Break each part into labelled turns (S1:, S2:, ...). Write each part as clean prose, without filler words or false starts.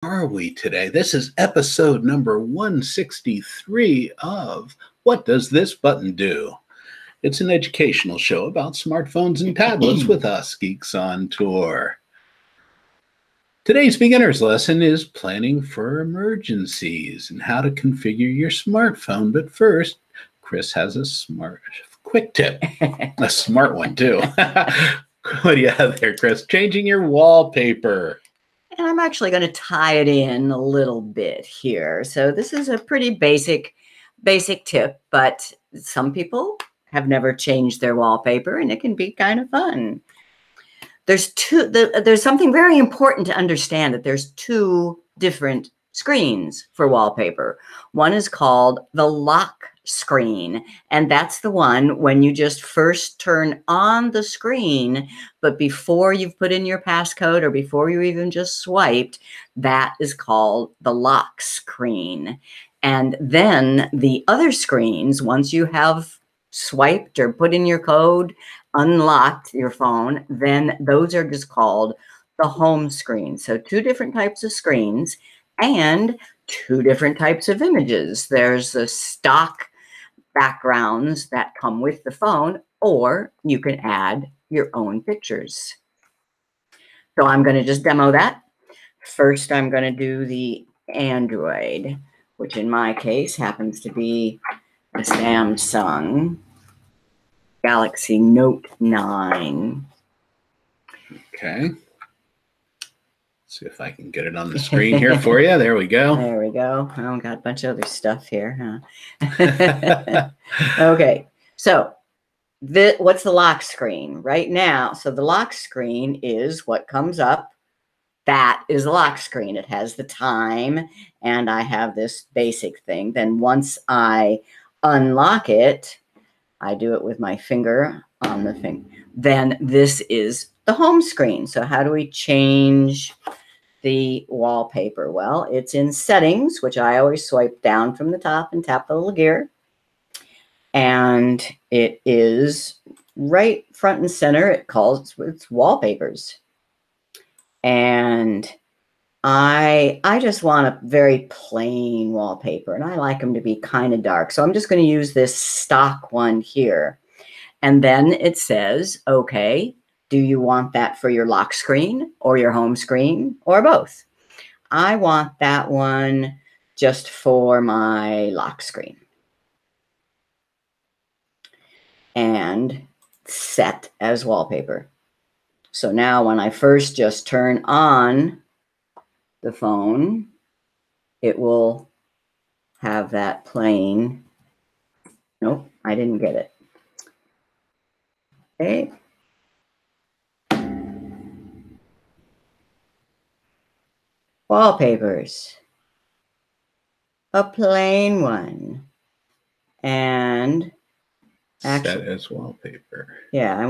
S1: Are we today? This is episode number 163 of What Does This Button Do? It's an educational show about smartphones and tablets with us geeks on tour. Today's beginner's lesson is planning for emergencies and how to configure your smartphone. But first, Chris has a quick tip, a smart one too. What do you have there, Chris? Changing your wallpaper.
S2: And I'm actually going to tie it in a little bit here. So this is a pretty basic tip, but some people have never changed their wallpaper and it can be kind of fun. There's something very important to understand, that there's two different screens for wallpaper. One is called the lock screen, and that's the one when you just first turn on the screen, but before you've put in your passcode or before you even just swiped, that is called the lock screen. And then the other screens, once you have swiped or put in your code, unlocked your phone, then those are just called the home screen. So two different types of screens and two different types of images. There's the stock backgrounds that come with the phone, or you can add your own pictures. So I'm going to just demo that. First, I'm going to do the Android, which in my case happens to be the Samsung Galaxy Note 9.
S1: Okay. See if I can get it on the screen here for you. There we go.
S2: There we go. Oh, got a bunch of other stuff here, huh? Okay. So what's the lock screen right now? So the lock screen is what comes up. That is the lock screen. It has the time, and I have this basic thing. Then once I unlock it, I do it with my finger on the thing. Then this is the home screen. So how do we change the wallpaper? Well, it's in settings, which I always swipe down from the top and tap the little gear. And it is right front and center. It's wallpapers. And I just want a very plain wallpaper, and I like them to be kind of dark. So I'm just going to use this stock one here. And then it says, okay, do you want that for your lock screen or your home screen or both? I want that one just for my lock screen. And set as wallpaper. So now when I first just turn on the phone, it will have that plain. Nope, I didn't get it. Okay. Wallpapers. A plain one. And actually,
S1: set as wallpaper.
S2: Yeah,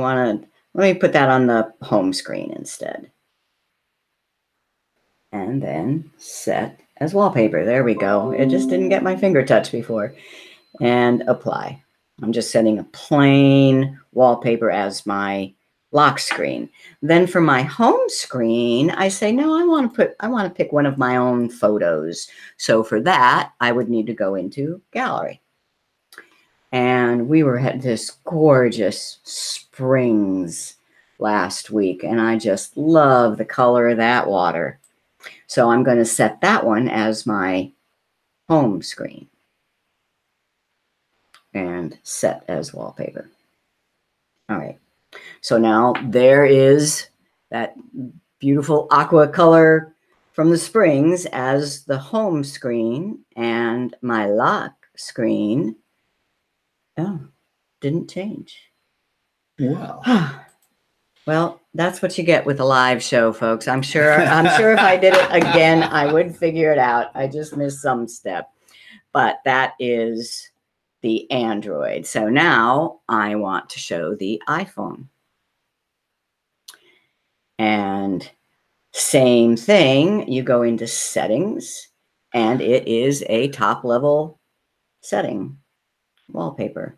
S2: let me put that on the home screen instead. And then set as wallpaper. There we go. It just didn't get my finger touch before. And apply. I'm just setting a plain wallpaper as my lock screen. Then for my home screen, I say, no, I want to pick one of my own photos. So for that, I would need to go into Gallery. And we were at this gorgeous springs last week, and I just love the color of that water. So I'm going to set that one as my home screen and set as wallpaper. All right. So now there is that beautiful aqua color from the springs as the home screen, and my lock screen, oh, didn't change.
S1: Wow.
S2: Well, that's what you get with a live show, folks. I'm sure if I did it again, I would figure it out. I just missed some step. But that is the Android. So now I want to show the iPhone. And same thing, you go into settings, and it is a top level setting, wallpaper.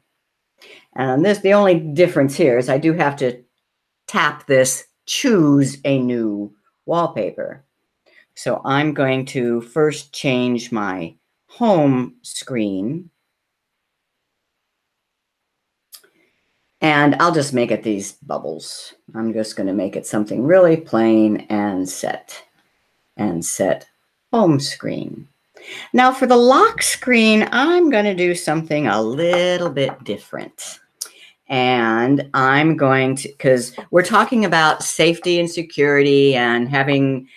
S2: And on this, the only difference here is I do have to tap this choose a new wallpaper. So I'm going to first change my home screen. And I'll just make it these bubbles. I'm just going to make it something really plain and set home screen. Now for the lock screen, I'm going to do something a little bit different. And I'm going to, because we're talking about safety and security and having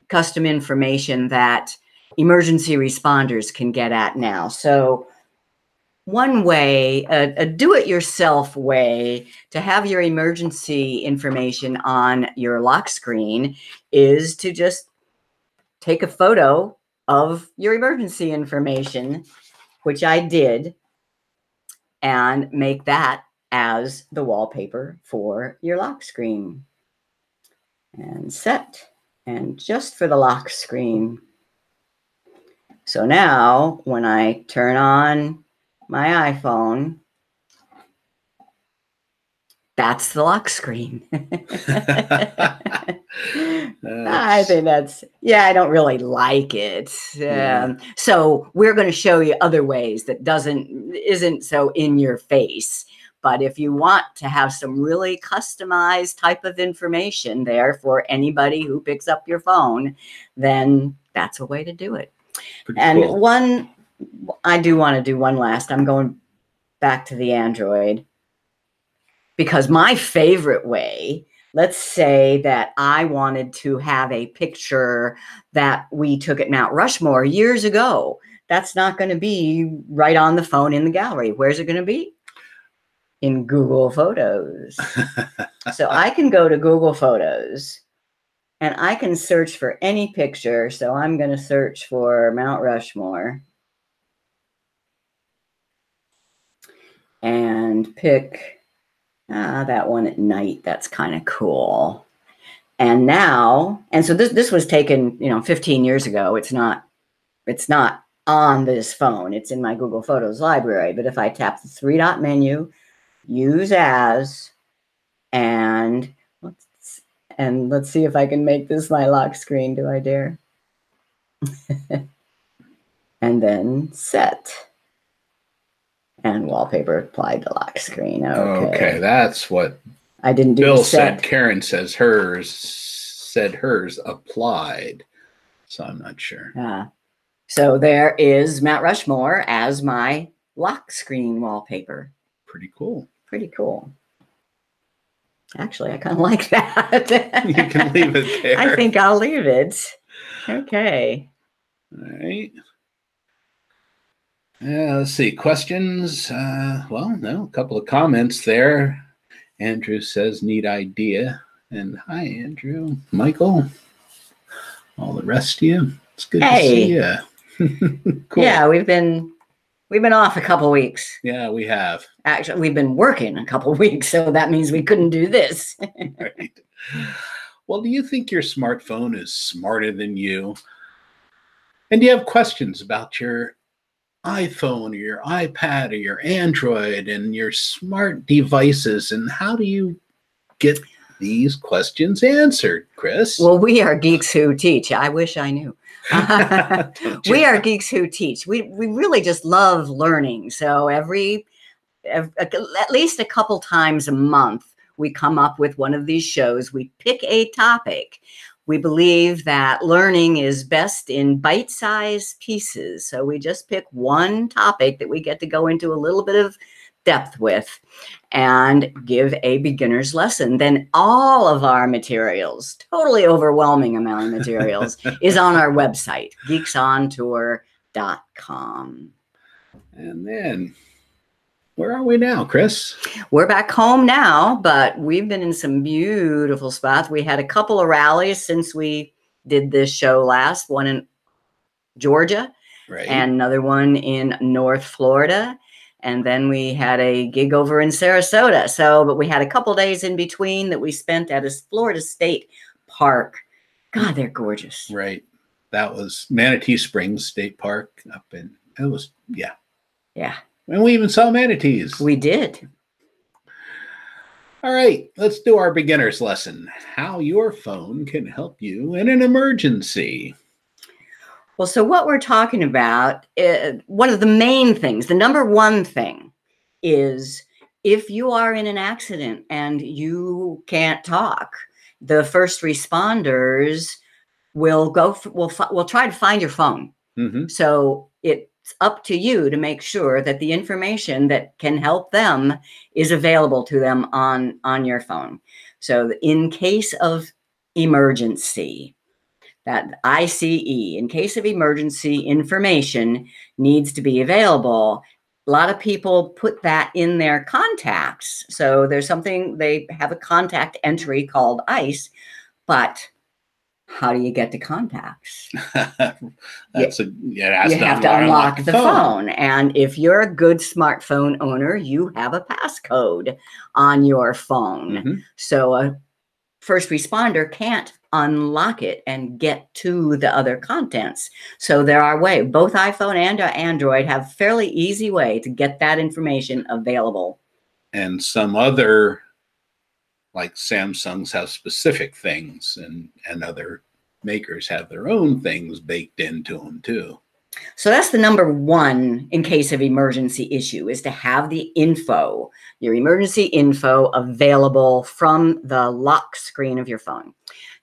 S2: custom information that emergency responders can get at now. So one way, a do-it-yourself way to have your emergency information on your lock screen is to just take a photo of your emergency information, which I did, and make that as the wallpaper for your lock screen. And set. And just for the lock screen. So now when I turn on my iPhone, that's the lock screen. I think that's, yeah, I don't really like it. So we're going to show you other ways that isn't so in your face. But if you want to have some really customized type of information there for anybody who picks up your phone, then that's a way to do it. Pretty and cool. I do want to do one last. I'm going back to the Android. Because my favorite way, let's say that I wanted to have a picture that we took at Mount Rushmore years ago. That's not going to be right on the phone in the gallery. Where's it going to be? In Google Photos. So I can go to Google Photos and I can search for any picture. So I'm going to search for Mount Rushmore and pick that one at night. That's kind of cool. And now, and so this was taken, 15 years ago. It's not on this phone. It's in my Google Photos library. But if I tap the 3-dot menu, use as, and let's see if I can make this my lock screen. Do I dare? And then set. And wallpaper applied to lock screen.
S1: Okay, that's what
S2: I didn't do.
S1: Bill said. Karen says hers applied. So I'm not sure.
S2: So there is Mount Rushmore as my lock screen wallpaper.
S1: Pretty cool.
S2: Pretty cool. Actually, I kind of like that.
S1: You can leave it there.
S2: I think I'll leave it. Okay.
S1: All right. Let's see. Questions? Well, no, a couple of comments there. Andrew says, neat idea. And hi, Andrew. Michael. All the rest of you. It's good to see you. Cool.
S2: Yeah, we've been off a couple weeks.
S1: Yeah, we have.
S2: Actually, we've been working a couple weeks, so that means we couldn't do this.
S1: Right. Well, do you think your smartphone is smarter than you? And do you have questions about your iPhone or your iPad or your Android and your smart devices, and how do you get these questions answered, Chris?
S2: Well, we are Geeks Who Teach. I wish I knew. We are Geeks Who Teach. We really just love learning. So at least a couple times a month, we come up with one of these shows. We pick a topic. We believe that learning is best in bite-sized pieces. So we just pick one topic that we get to go into a little bit of depth with and give a beginner's lesson. Then all of our materials, totally overwhelming amount of materials, is on our website, geeksontour.com.
S1: And then, where are we now, Chris?
S2: We're back home now, but we've been in some beautiful spots. We had a couple of rallies since we did this show last, one in Georgia, right, and another one in North Florida. And then we had a gig over in Sarasota. But we had a couple days in between that we spent at a Florida State Park. God, they're gorgeous.
S1: Right. That was Manatee Springs State Park it was, yeah.
S2: Yeah.
S1: And we even saw manatees.
S2: We did.
S1: All right, let's do our beginner's lesson. How your phone can help you in an emergency.
S2: Well, so what we're talking about, one of the main things, the number one thing is if you are in an accident and you can't talk, the first responders will will try to find your phone.
S1: Mm-hmm.
S2: So it's up to you to make sure that the information that can help them is available to them on your phone. So in case of emergency, that ICE, in case of emergency, information needs to be available. A lot of people put that in their contacts. So there's something, they have a contact entry called ICE, but how do you get to contacts? You have to unlock the phone. And if you're a good smartphone owner, you have a passcode on your phone.
S1: Mm-hmm.
S2: So a first responder can't unlock it and get to the other contents. So there are ways, both iPhone and Android have fairly easy way to get that information available.
S1: And some other, like Samsung's, have specific things, and other makers have their own things baked into them too.
S2: So that's the number one in case of emergency issue, is to have the info, your emergency info, available from the lock screen of your phone.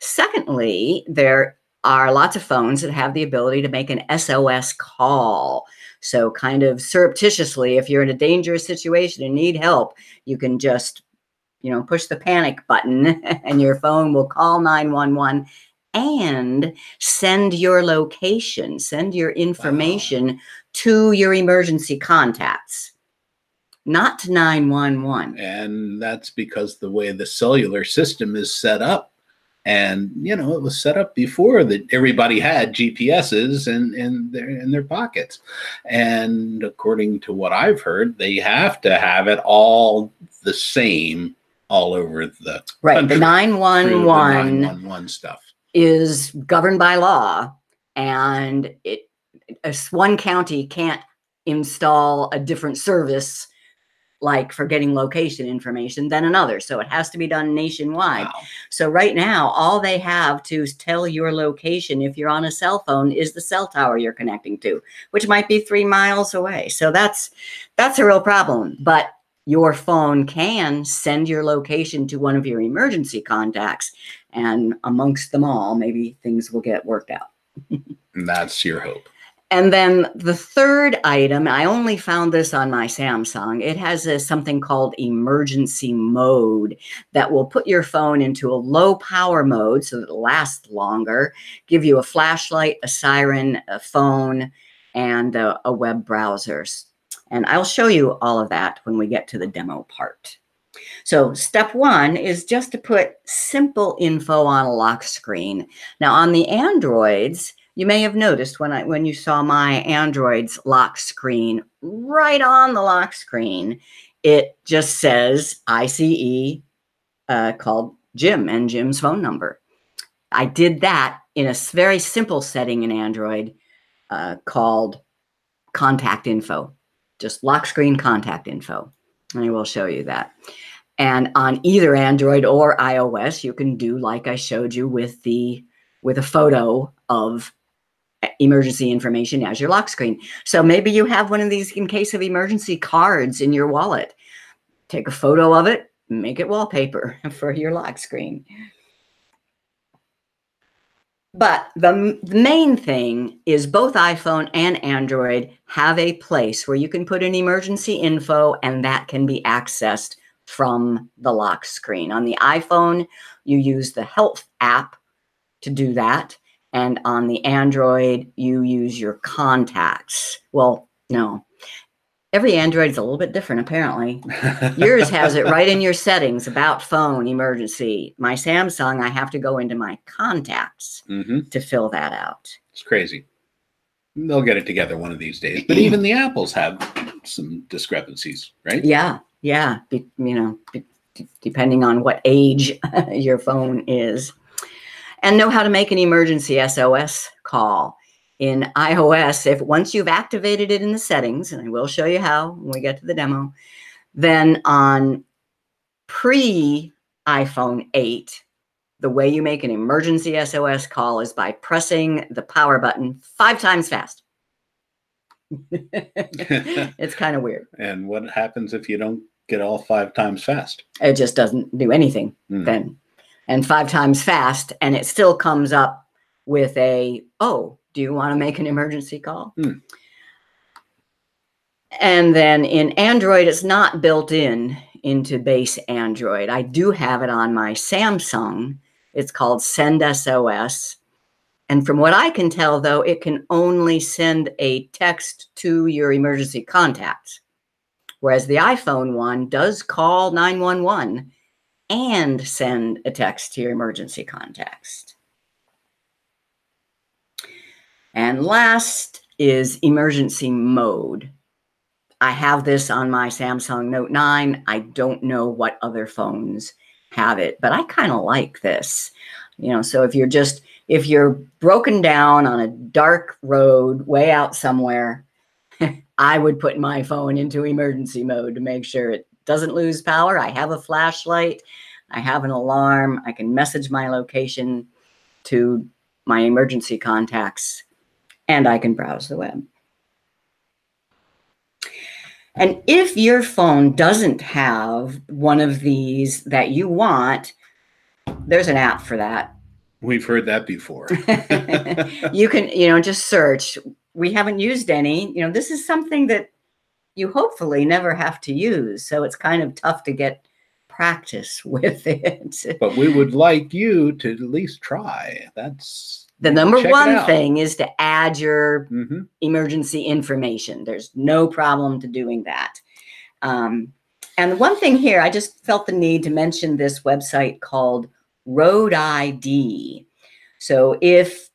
S2: Secondly, there are lots of phones that have the ability to make an SOS call. So kind of surreptitiously, if you're in a dangerous situation and need help, you can just, push the panic button and your phone will call 911 and send your location, send your information to your emergency contacts, not to 911.
S1: And that's because the way the cellular system is set up. And, it was set up before that everybody had GPSs in their pockets. And according to what I've heard, they have to have it all the same all over the country.
S2: The 911
S1: stuff
S2: is governed by law, and one county can't install a different service like for getting location information than another. So it has to be done nationwide.
S1: Wow.
S2: So right now, all they have to tell your location if you're on a cell phone is the cell tower you're connecting to, which might be 3 miles away. So that's a real problem. But your phone can send your location to one of your emergency contacts, and amongst them all, maybe things will get worked out.
S1: And that's your hope.
S2: And then the third item, I only found this on my Samsung. It has something called emergency mode that will put your phone into a low power mode so that it'll last longer, give you a flashlight, a siren, a phone, and a web browser. And I'll show you all of that when we get to the demo part. So step one is just to put simple info on a lock screen. Now on the Androids, you may have noticed when you saw my Android's lock screen, right on the lock screen, it just says ICE called Jim and Jim's phone number. I did that in a very simple setting in Android called contact info, just lock screen contact info. And I will show you that. And on either Android or iOS, you can do like I showed you with a photo of emergency information as your lock screen. So maybe you have one of these in case of emergency cards in your wallet. Take a photo of it, make it wallpaper for your lock screen. But the main thing is both iPhone and Android have a place where you can put in emergency info, and that can be accessed from the lock screen. On the iPhone, you use the Health app to do that. And on the Android, you use your contacts. Well, no. Every Android is a little bit different, apparently. Yours has it right in your settings, about phone, emergency. My Samsung, I have to go into my contacts to fill that out.
S1: It's crazy. They'll get it together one of these days. But even the Apples have some discrepancies, right?
S2: Yeah. Depending on what age your phone is. And know how to make an emergency SOS call. In iOS, once you've activated it in the settings, and I will show you how when we get to the demo, then on pre-iPhone 8, the way you make an emergency SOS call is by pressing the power button 5 times fast. It's kind of weird.
S1: And what happens if you don't get all 5 times fast?
S2: It just doesn't do anything then. And 5 times fast, and it still comes up with a, oh, do you want to make an emergency call? And then in Android, it's not built into base Android. I do have it on my Samsung. It's called Send SOS. And from what I can tell, though, it can only send a text to your emergency contacts, whereas the iPhone one does call 911 and send a text to your emergency contacts. And last is emergency mode. I have this on my Samsung Note 9. I don't know what other phones have it, but I kind of like this. You know, so if you're broken down on a dark road way out somewhere, I would put my phone into emergency mode to make sure it doesn't lose power. I have a flashlight. I have an alarm. I can message my location to my emergency contacts, and I can browse the web. And if your phone doesn't have one of these that you want, there's an app for that.
S1: We've heard that before.
S2: You can, just search. We haven't used any. This is something that you hopefully never have to use. So it's kind of tough to get practice with it.
S1: But we would like you to at least try. That's
S2: the number one thing is to add your emergency information. There's no problem to doing that. And the one thing here, I just felt the need to mention this website called Road ID. So if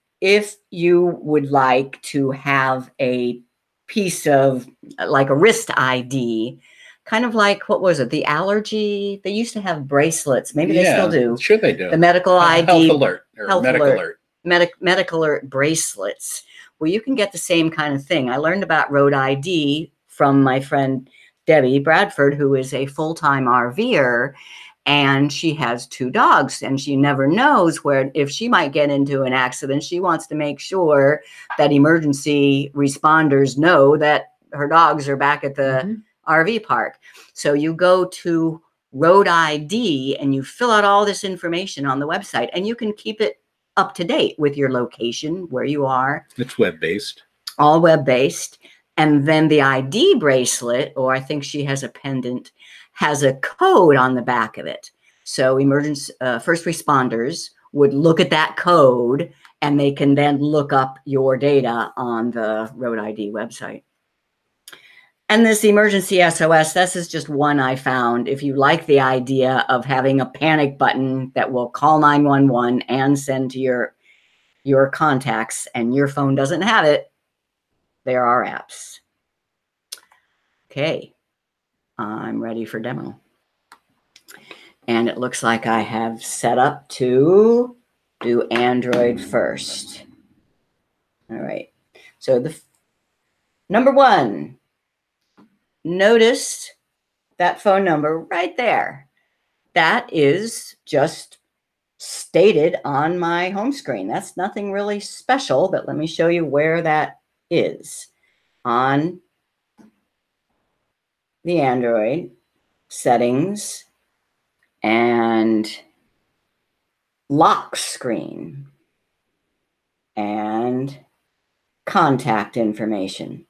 S2: you would like to have a piece of like a wrist ID, kind of like, what was it? The allergy, they used to have bracelets. Maybe they still do.
S1: Sure they do.
S2: The medical ID.
S1: Health alert. Or medical alert.
S2: Medical alert bracelets. Well, you can get the same kind of thing. I learned about Road ID from my friend Debbie Bradford, who is a full-time RVer, and she has 2 dogs, and she never knows if she might get into an accident. She wants to make sure that emergency responders know that her dogs are back at the RV park. So you go to Road ID and you fill out all this information on the website, and you can keep it up to date with your location, where you are.
S1: It's web-based. All
S2: web-based. And then the ID bracelet, or I think she has a pendant, has a code on the back of it. So emergency first responders would look at that code, and they can then look up your data on the Road ID website. And this emergency SOS, this is just one I found. If you like the idea of having a panic button that will call 911 and send to your contacts, and your phone doesn't have it, there are apps. Okay, I'm ready for demo. And it looks like I have set up to do Android first. All right, so the number 1, notice that phone number right there. That is just stated on my home screen. That's nothing really special, but let me show you where that is. On the Android settings and lock screen and contact information.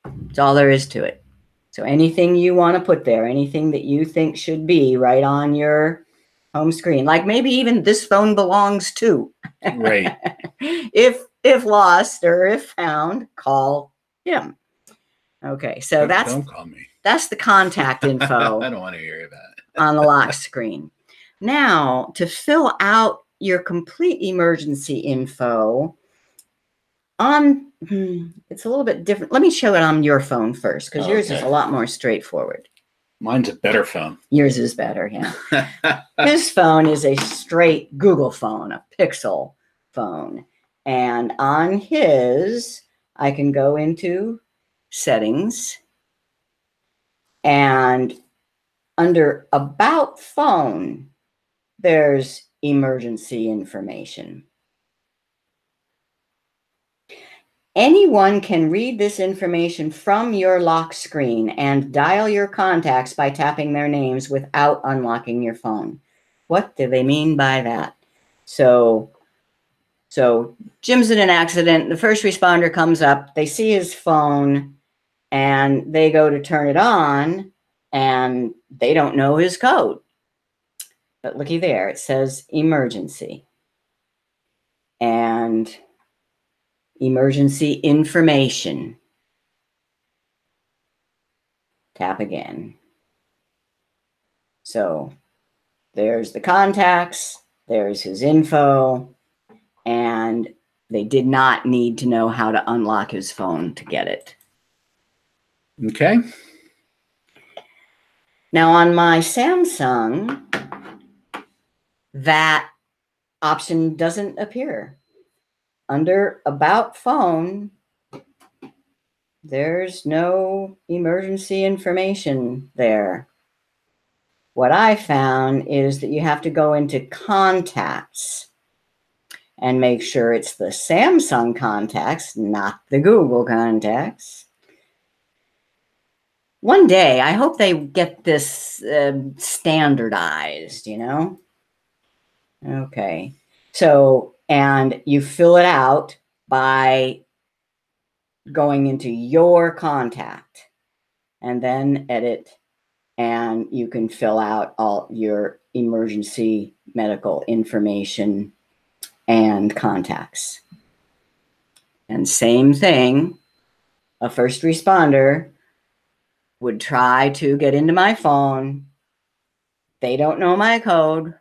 S2: That's all there is to it. So anything you want to put there, anything that you think should be right on your home screen, like maybe even this phone belongs to.
S1: Right.
S2: If lost or if found, call him. Okay, so
S1: don't call me.
S2: That's the contact info.
S1: I don't want to hear that.
S2: On the lock screen. Now, to fill out your complete emergency info, it's a little bit different. Let me show it on your phone first, because yours is a lot more straightforward.
S1: Mine's a better phone.
S2: Yours is better, yeah. His phone is a straight Google phone, a Pixel phone. And on his, I can go into settings, and under About Phone, there's emergency information. Anyone can read this information from your lock screen and dial your contacts by tapping their names without unlocking your phone. What do they mean by that? So Jim's in an accident. The first responder comes up. They see his phone and they go to turn it on and they don't know his code. But looky there, it says emergency. And emergency information. Tap again. So there's the contacts, there's his info, and they did not need to know how to unlock his phone to get it.
S1: Okay.
S2: Now on my Samsung, that option doesn't appear. Under About Phone, there's no emergency information there. What I found is that you have to go into Contacts and make sure it's the Samsung contacts, not the Google contacts. One day, I hope they get this standardized, you know? Okay. So, and you fill it out by going into your contact and then edit, and you can fill out all your emergency medical information and contacts. And same thing, a first responder would try to get into my phone. They don't know my code,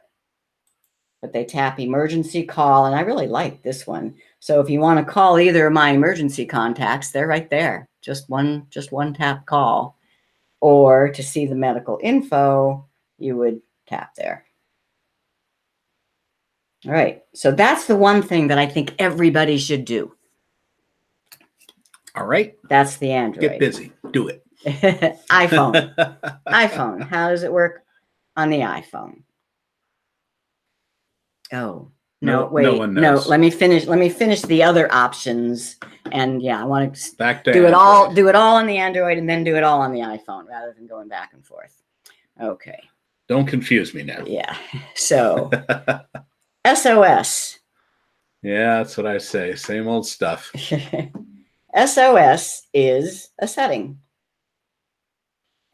S2: but they tap emergency call, and I really like this one. So if you want to call either of my emergency contacts, they're right there. Just one tap call. Or to see the medical info, you would tap there. All right. So that's the one thing that I think everybody should do.
S1: All right.
S2: That's the Android.
S1: Get busy. Do it.
S2: iPhone. iPhone. How does it work on the iPhone? Oh, no, wait.
S1: No one knows.
S2: No, let me finish the other options. And yeah, I want to
S1: back to
S2: do
S1: Android.
S2: it all on the Android and then do it all on the iPhone rather than going back and forth. Okay.
S1: Don't confuse me now.
S2: Yeah. So SOS.
S1: Yeah, that's what I say. Same old stuff.
S2: SOS is a setting.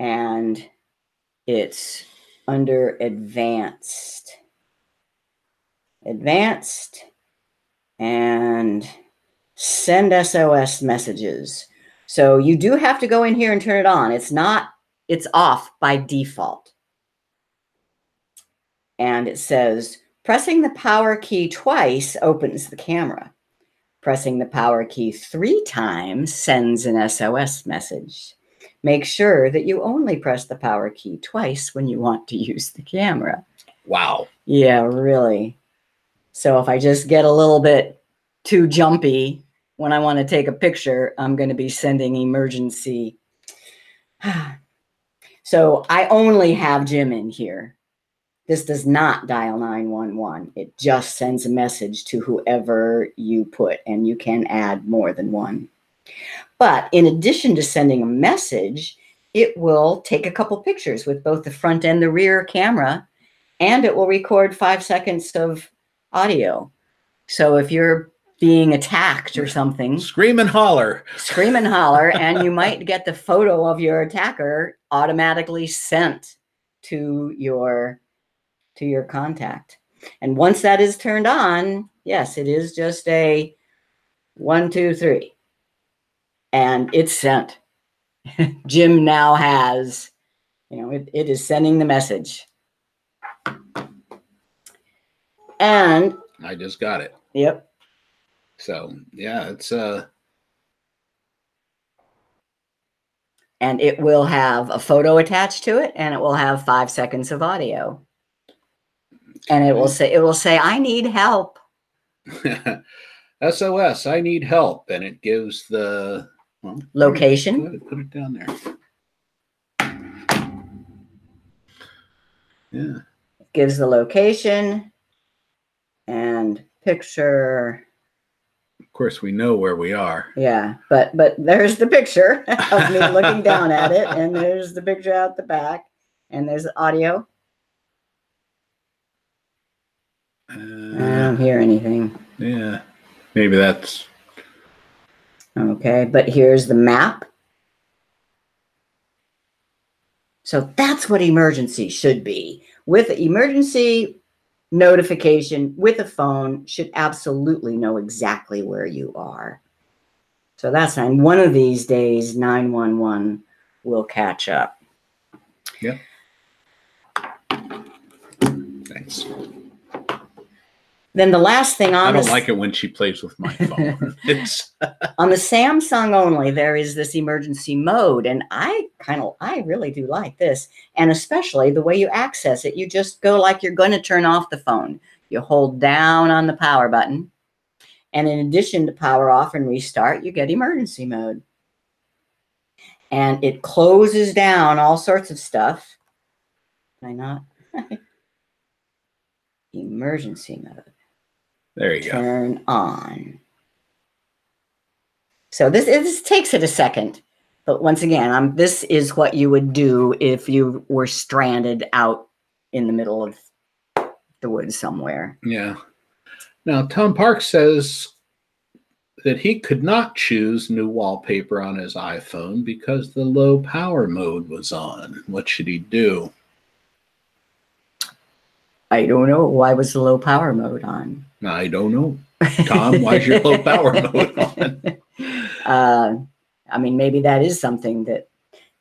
S2: And it's under advanced. Advanced and send SOS messages. So you do have to go in here and turn it on. It's off by default. And it says, pressing the power key twice opens the camera. Pressing the power key 3 times sends an SOS message. Make sure that you only press the power key twice when you want to use the camera.
S1: Wow.
S2: Yeah, really. So if I just get a little bit too jumpy when I want to take a picture, I'm going to be sending emergency. So I only have Jim in here. This does not dial 911. It just sends a message to whoever you put, and you can add more than one. But in addition to sending a message, it will take a couple pictures with both the front and the rear camera, and it will record 5 seconds of audio. So if you're being attacked or something,
S1: scream and holler,
S2: and you might get the photo of your attacker automatically sent to your contact. And once that is turned on, yes, it is just a 1, 2, 3, and it's sent. Jim now has, it is sending the message. And
S1: I just got it.
S2: Yep.
S1: So yeah, it's
S2: and it will have a photo attached to it, and it will have 5 seconds of audio. And it will say, I need help.
S1: SOS, I need help. And it gives the
S2: location.
S1: Put it down there. Yeah.
S2: It gives the location. and picture.
S1: Of course, we know where we are.
S2: Yeah, but there's the picture of me looking down at it, and there's the picture out the back, and there's the audio. I don't hear anything.
S1: Yeah, maybe that's...
S2: Okay, but here's the map. So that's what emergency should be. With emergency notification with a phone should absolutely know exactly where you are. So that's fine. One of these days, 911 will catch up.
S1: Yep. Thanks.
S2: Then the last thing on
S1: I don't like it when she plays with my phone. It's
S2: on the Samsung only, there is this emergency mode, and I really do like this, and especially the way you access it. You just go like you're going to turn off the phone. You hold down on the power button, and in addition to power off and restart, you get emergency mode, and it closes down all sorts of stuff. Can I not? Emergency mode.
S1: There you go.
S2: Turn on. So this takes it a second, but once again, this is what you would do if you were stranded out in the middle of the woods somewhere.
S1: Yeah. Now, Tom Parks says that he could not choose new wallpaper on his iPhone because the low power mode was on. What should he do? I
S2: don't know. Why was the low power mode on?
S1: I don't know. Tom, why's your low power mode on?
S2: I mean, maybe that is something that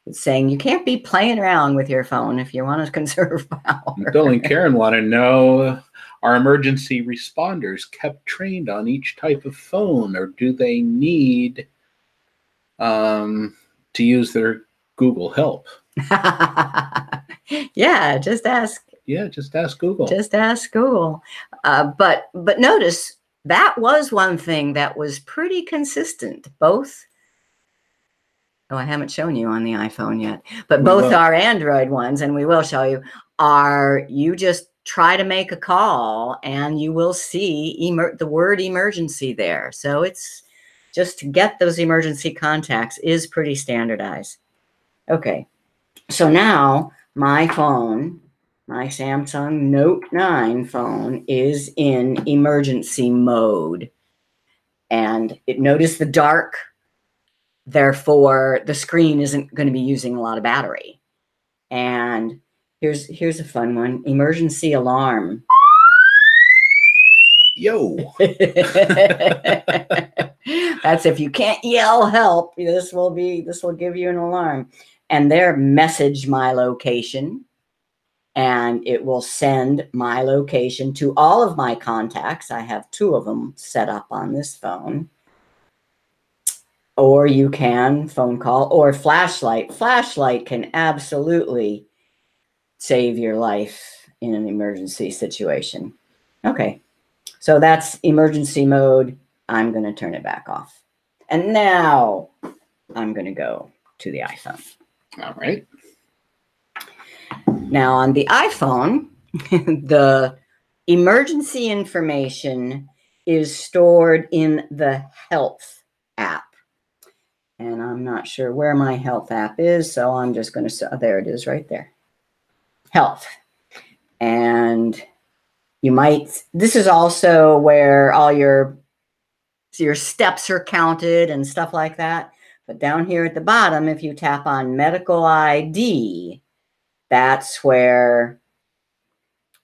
S2: it's saying you can't be playing around with your phone if you want to conserve power.
S1: Bill and Karen want to know, are emergency responders kept trained on each type of phone, or do they need to use their Google help?
S2: Yeah, just ask.
S1: Yeah, just ask Google.
S2: Just ask Google. But notice that was one thing that was pretty consistent. Both, I haven't shown you on the iPhone yet, but both our Android ones, and we will show you, are you just try to make a call and you will see the word emergency there. So it's just to get those emergency contacts is pretty standardized. Okay, so now my phone, my Samsung Note 9 phone, is in emergency mode. And notice the dark, therefore the screen isn't going to be using a lot of battery. And here's a fun one, emergency alarm.
S1: Yo.
S2: That's if you can't yell help, this will give you an alarm. And there, message my location. And it will send my location to all of my contacts. I have 2 of them set up on this phone. Or you can phone call or flashlight. Flashlight can absolutely save your life in an emergency situation. Okay, so that's emergency mode. I'm going to turn it back off. And now I'm going to go to the iPhone.
S1: All right.
S2: Now on the iPhone, the emergency information is stored in the Health app. And I'm not sure where my Health app is, so I'm just going to, there it is right there. Health. And you might, this is also where all your steps are counted and stuff like that. But down here at the bottom, if you tap on Medical ID, that's where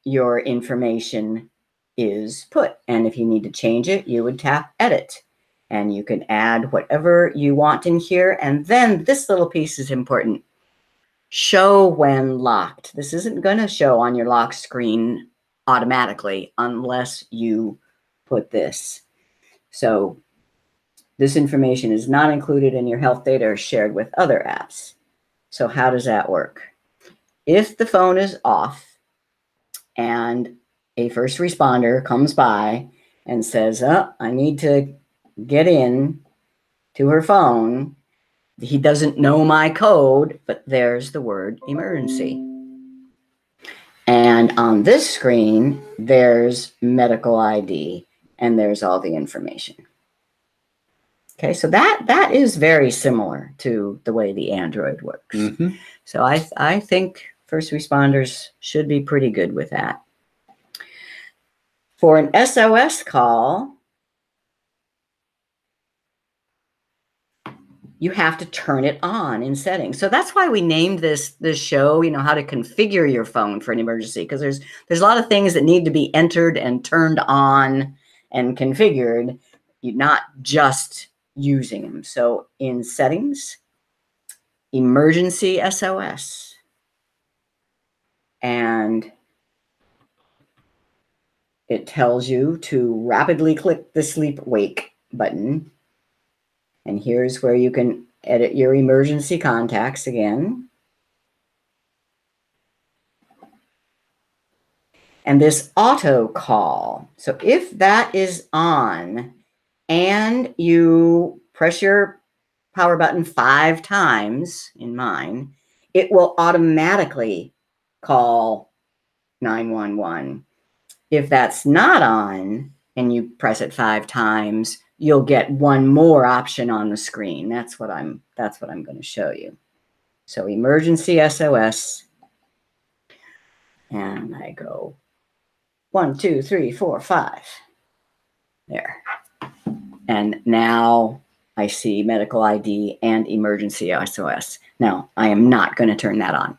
S2: your information is put. And if you need to change it, you would tap Edit. And you can add whatever you want in here. And then this little piece is important. Show when locked. This isn't going to show on your lock screen automatically unless you put this. So this information is not included in your health data or shared with other apps. So how does that work? If the phone is off and a first responder comes by and says, oh, I need to get in to her phone, he doesn't know my code, but there's the word emergency. And on this screen, there's medical ID, and there's all the information. Okay, so that is very similar to the way the Android works.
S1: Mm-hmm.
S2: So I think first responders should be pretty good with that. For an SOS call, you have to turn it on in settings. So that's why we named this show, you know, how to configure your phone for an emergency, because there's a lot of things that need to be entered and turned on and configured, not just using them. So in settings, emergency SOS, and it tells you to rapidly click the sleep wake button. And here's where you can edit your emergency contacts again. And this auto call. So if that is on and you press your power button 5 times, in mine, it will automatically call 911. If that's not on and you press it 5 times, you'll get one more option on the screen. That's what I'm going to show you. So emergency SOS, and I go 1, 2, 3, 4, 5. There. And now I see medical ID and emergency SOS. Now, I am not going to turn that on.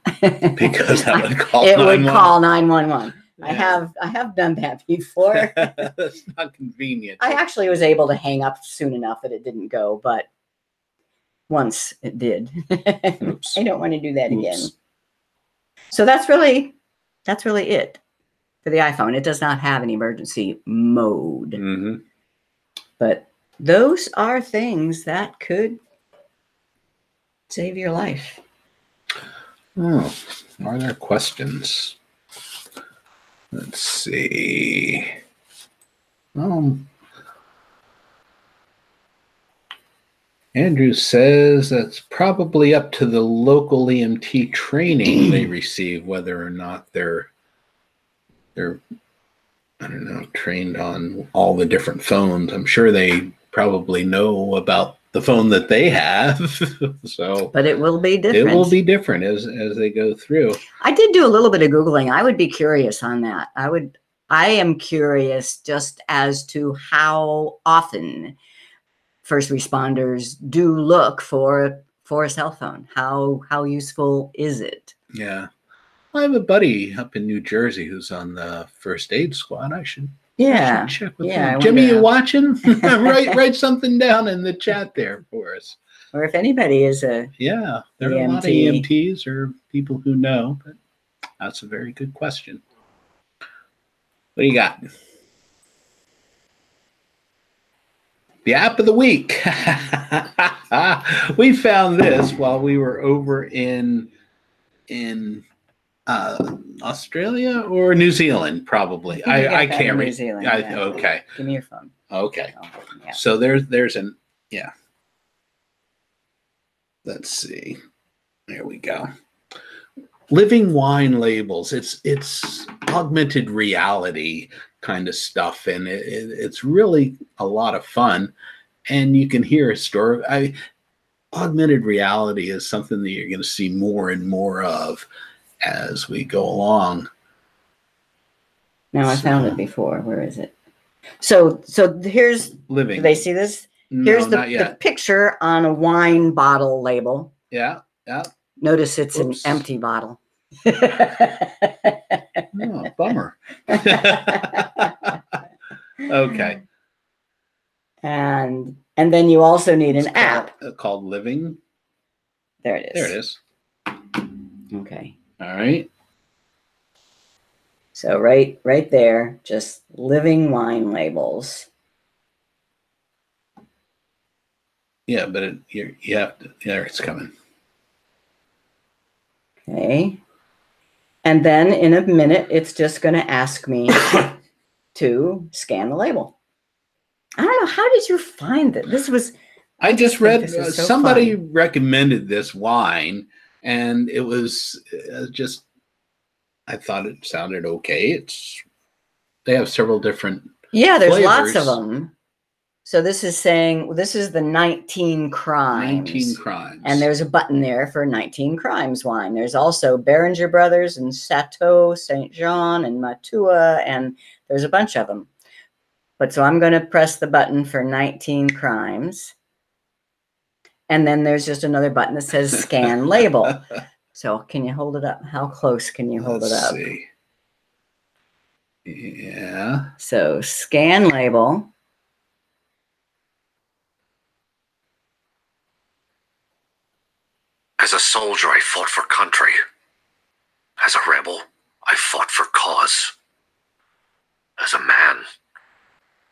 S1: Because that would call
S2: it would call 911. Yeah. I have done that before.
S1: That's not convenient.
S2: I actually was able to hang up soon enough that it didn't go, but once it did. I don't want to do that again. So that's really it for the iPhone. It does not have an emergency mode.
S1: Mm-hmm.
S2: But those are things that could save your life.
S1: Oh, are there questions? Let's see. Andrew says that's probably up to the local EMT training they receive, whether or not they're I don't know, trained on all the different phones. I'm sure they probably know about the phone that they have. So,
S2: but it will be different.
S1: It will be different as they go through.
S2: I did do a little bit of Googling. I would be curious on that. I am curious just as to how often first responders do look for a cell phone. How useful is it?
S1: Yeah. I have a buddy up in New Jersey who's on the first aid squad. I should check with him. Jimmy, you watching? write something down in the chat there for us.
S2: Or if anybody is a
S1: there are a lot of EMTs or people who know, but that's a very good question. What do you got? The app of the week. We found this while we were over in Australia or New Zealand, probably. I can't read.
S2: New Zealand.
S1: Okay.
S2: Give me your phone.
S1: Okay. So there's an Let's see. There we go. Living wine labels. It's augmented reality kind of stuff, and it's really a lot of fun. And you can hear a story. Augmented reality is something that you're going to see more and more of as we go along.
S2: Now I found it before. Where is it? So here's
S1: living.
S2: Do they see this? Here's the picture on a wine bottle label.
S1: Yeah.
S2: Notice it's an empty bottle.
S1: Oh, bummer. Okay.
S2: And then you also need an app
S1: called Living.
S2: There it is.
S1: There it is.
S2: Okay.
S1: All right.
S2: So right there, just living wine labels.
S1: Yeah, but you have to. There, it's coming.
S2: Okay. And then in a minute, it's just going to ask me to scan the label. I don't know. How did you find that?
S1: I just read, somebody recommended this wine, and it was just I thought it sounded okay. They have several different
S2: Yeah, there's lots of
S1: flavors.
S2: them. So this is saying this is the 19 crimes.
S1: 19 crimes.
S2: And there's a button there for 19 crimes wine. There's also Beringer Brothers and Chateau St. Jean and Matua, and there's a bunch of them. But so I'm going to press the button for 19 crimes. And then there's just another button that says scan label. So can you hold it up? How close can you hold it up?
S1: Let's see. Yeah.
S2: So scan label.
S3: As a soldier, I fought for country. As a rebel, I fought for cause. As a man,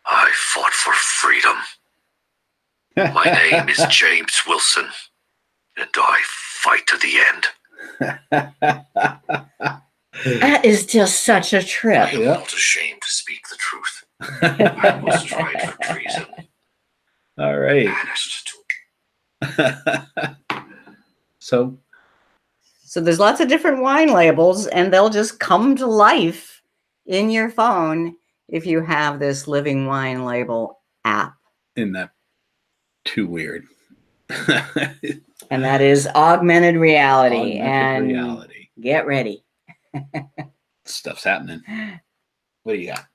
S3: I fought for freedom. My name is James Wilson, and I fight to the end.
S2: That is just such a trip.
S3: I am not ashamed to speak the truth. I was tried for treason.
S1: All right. So
S2: there's lots of different wine labels, and they'll just come to life in your phone if you have this Living Wine Label app.
S1: Isn't that too weird?
S2: And that is augmented reality.
S1: Augmented reality.
S2: Get ready.
S1: Stuff's happening. What do you got?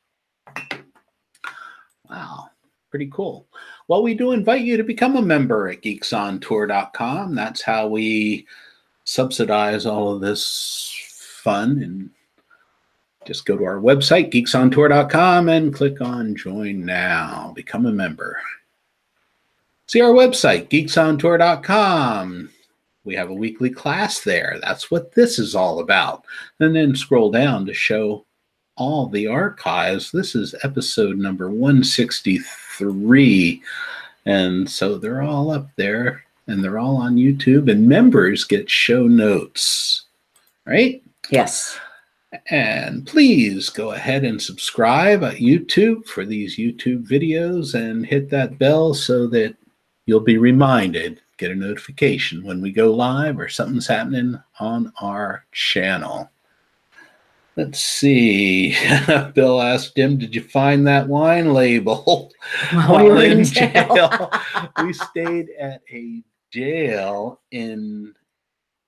S1: Wow. Pretty cool. Well, we do invite you to become a member at geeksontour.com. That's how we subsidize all of this fun. And just go to our website, geeksontour.com, and click on Join Now. Become a member. See our website, geeksontour.com. We have a weekly class there. That's what this is all about. And then scroll down to show all the archives. This is episode number 163. And so they're all up there, and they're all on YouTube, and members get show notes, right?
S2: Yes.
S1: And please go ahead and subscribe at YouTube for these YouTube videos, and hit that bell so that you'll be reminded, get a notification when we go live or something's happening on our channel. Let's see. Bill asked Jim, did you find that wine label?
S2: While we were in jail.
S1: We stayed at a jail in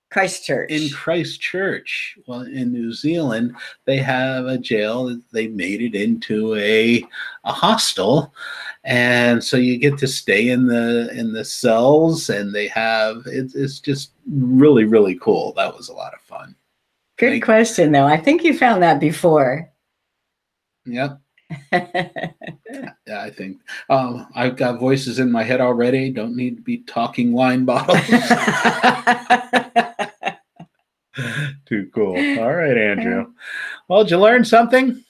S2: Christchurch.
S1: Well, in New Zealand, they have a jail. They made it into a hostel. And so you get to stay in the cells, and they have, it's just really, really cool. That was a lot of fun.
S2: Good question, though. I think you found that before.
S1: Yep. Yeah, I think. I've got voices in my head already. Don't need to be talking wine bottles. Too cool. All right, Andrew. Well, did you learn something?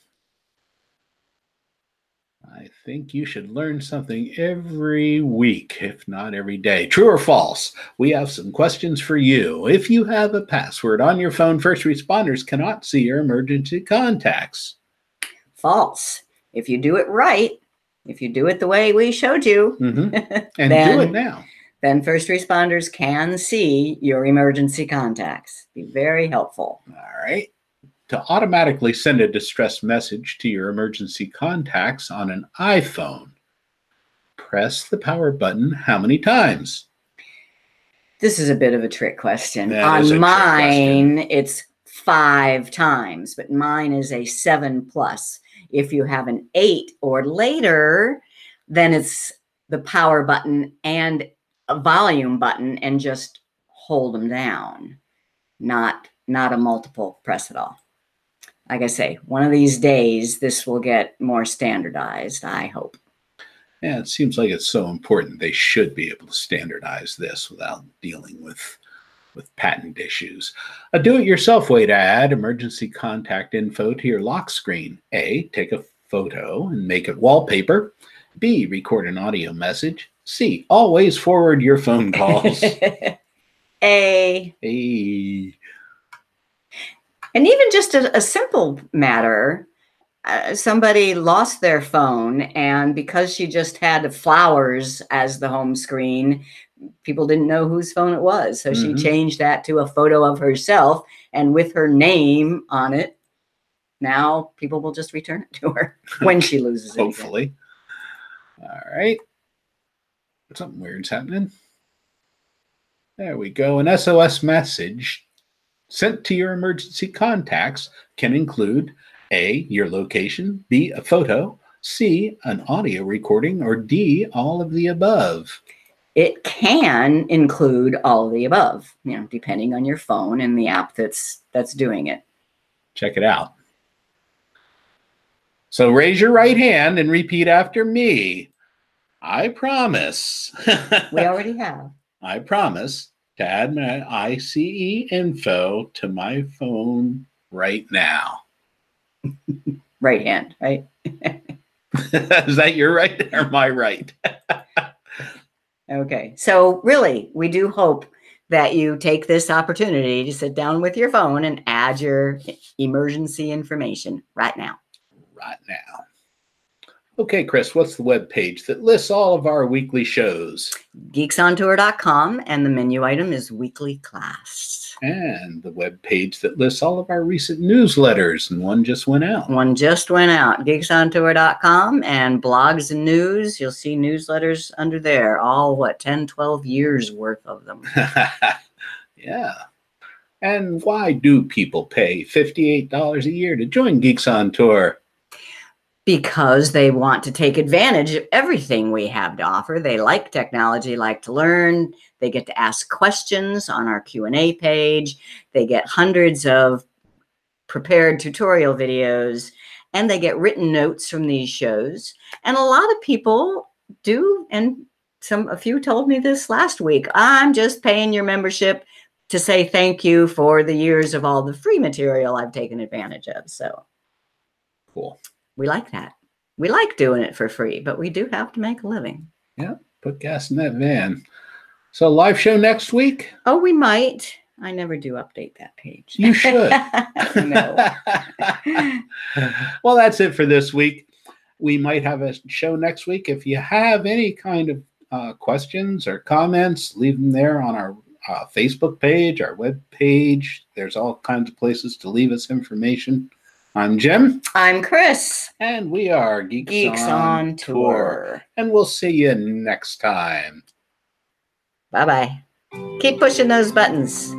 S1: I think you should learn something every week, if not every day. True or false? We have some questions for you. If you have a password on your phone, first responders cannot see your emergency contacts.
S2: False. If you do it right, if you do it the way we showed you,
S1: and do it now,
S2: then first responders can see your emergency contacts. Be very helpful.
S1: All right. To automatically send a distress message to your emergency contacts on an iPhone, press the power button how many times?
S2: This is a bit of a trick question.
S1: On
S2: mine, it's 5 times, but mine is a 7+. If you have an 8 or later, then it's the power button and a volume button, and just hold them down, not a multiple press at all. Like I say, one of these days, this will get more standardized, I hope.
S1: Yeah, it seems like it's so important. They should be able to standardize this without dealing with patent issues. A do-it-yourself way to add emergency contact info to your lock screen. A, take a photo and make it wallpaper. B, record an audio message. C, always forward your phone calls.
S2: A. And even just a simple matter, somebody lost their phone, and because she just had flowers as the home screen, people didn't know whose phone it was. So she
S1: Mhm.
S2: changed that to a photo of herself, and with her name on it, now people will just return it to her when she loses it again.
S1: Hopefully. All right. Something weird's happening. There we go. An SOS message sent to your emergency contacts can include A, your location, B, a photo, C, an audio recording, or D, all of the above.
S2: It can include all of the above, depending on your phone and the app that's doing it.
S1: Check it out. So raise your right hand and repeat after me. I promise.
S2: We already have.
S1: I promise to add my ICE info to my phone right now.
S2: Right hand, right?
S1: Is that your right or my right?
S2: Okay. So really, we do hope that you take this opportunity to sit down with your phone and add your emergency information right now.
S1: Right now. Okay, Chris, what's the web page that lists all of our weekly shows?
S2: Geeksontour.com, and the menu item is weekly class.
S1: And the web page that lists all of our recent newsletters, and one just went out.
S2: One just went out, geeksontour.com, and blogs and news. You'll see newsletters under there, all 10, 12 years worth of them.
S1: Yeah. And why do people pay $58 a year to join Geeks on Tour?
S2: Because they want to take advantage of everything we have to offer. They like technology, like to learn. They get to ask questions on our Q&A page. They get hundreds of prepared tutorial videos, and they get written notes from these shows. And a lot of people do, and a few told me this last week, I'm just paying your membership to say thank you for the years of all the free material I've taken advantage of. So
S1: cool.
S2: We like that. We like doing it for free, but we do have to make a living.
S1: Yeah, put gas in that van. So live show next week?
S2: Oh, we might. I never do update that page.
S1: You should.
S2: No.
S1: Well, that's it for this week. We might have a show next week. If you have any kind of questions or comments, leave them there on our Facebook page, our web page. There's all kinds of places to leave us information. I'm Jim.
S2: I'm Chris.
S1: And we are Geeks on Tour. And we'll see you next time.
S2: Bye-bye. Keep pushing those buttons.